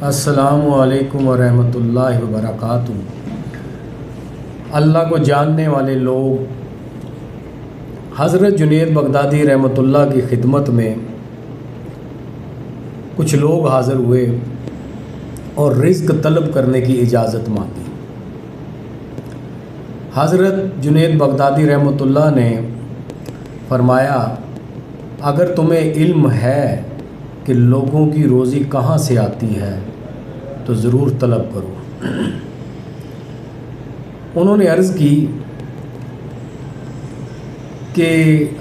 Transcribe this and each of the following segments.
السلام علیکم ورحمۃ اللہ وبرکاتہ۔ اللہ کو جاننے والے لوگ حضرت جنید بغدادی رحمۃ اللہ کی خدمت میں کچھ لوگ حاضر ہوئے اور رزق طلب کرنے کی اجازت مانگی۔ حضرت جنید بغدادی رحمۃ اللہ نے فرمایا، اگر تمہیں علم ہے کہ لوگوں کی روزی کہاں سے آتی ہے تو ضرور طلب کرو۔ انہوں نے عرض کی کہ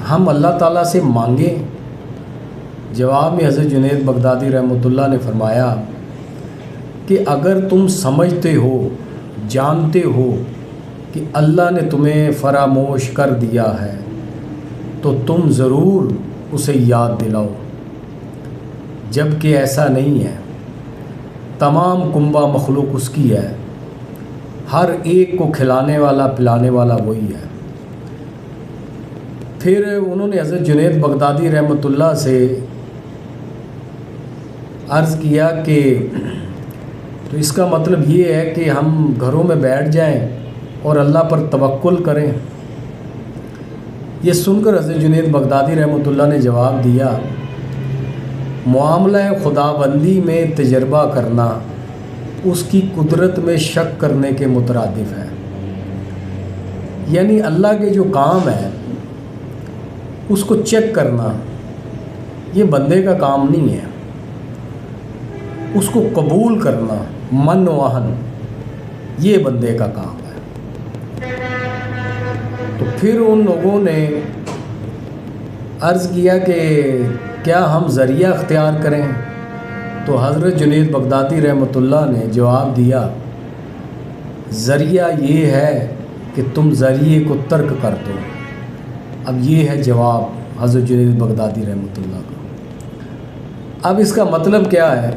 ہم اللہ تعالیٰ سے مانگیں؟ جواب میں حضرت جنید بغدادی رحمۃ اللہ نے فرمایا کہ اگر تم سمجھتے ہو، جانتے ہو کہ اللہ نے تمہیں فراموش کر دیا ہے تو تم ضرور اسے یاد دلاؤ، جبکہ ایسا نہیں ہے۔ تمام کنبہ مخلوق اس کی ہے، ہر ایک کو کھلانے والا پلانے والا وہی ہے۔ پھر انہوں نے حضرت جنید بغدادی رحمۃ اللہ سے عرض کیا کہ تو اس کا مطلب یہ ہے کہ ہم گھروں میں بیٹھ جائیں اور اللہ پر توکل کریں؟ یہ سن کر حضرت جنید بغدادی رحمۃ اللہ نے جواب دیا، معاملہ خداوندی میں تجربہ کرنا اس کی قدرت میں شک کرنے کے مترادف ہے۔ یعنی اللہ کے جو کام ہے اس کو چیک کرنا یہ بندے کا کام نہیں ہے، اس کو قبول کرنا من وہن یہ بندے کا کام ہے۔ تو پھر ان لوگوں نے عرض کیا کہ کیا ہم ذریعہ اختیار کریں؟ تو حضرت جنید بغدادی رحمۃ اللہ نے جواب دیا، ذریعہ یہ ہے کہ تم ذریعے کو ترک کر دو۔ اب یہ ہے جواب حضرت جنید بغدادی رحمۃ اللہ کا۔ اب اس کا مطلب کیا ہے؟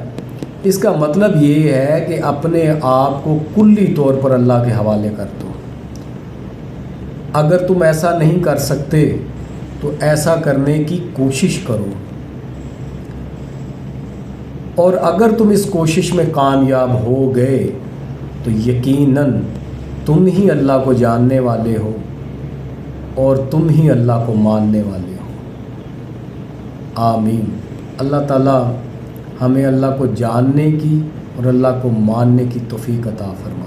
اس کا مطلب یہ ہے کہ اپنے آپ کو کلی طور پر اللہ کے حوالے کر دو۔ اگر تم ایسا نہیں کر سکتے تو ایسا کرنے کی کوشش کرو، اور اگر تم اس کوشش میں کامیاب ہو گئے تو یقیناً تم ہی اللہ کو جاننے والے ہو اور تم ہی اللہ کو ماننے والے ہو۔ آمین۔ اللہ تعالیٰ ہمیں اللہ کو جاننے کی اور اللہ کو ماننے کی توفیق عطا فرمائے۔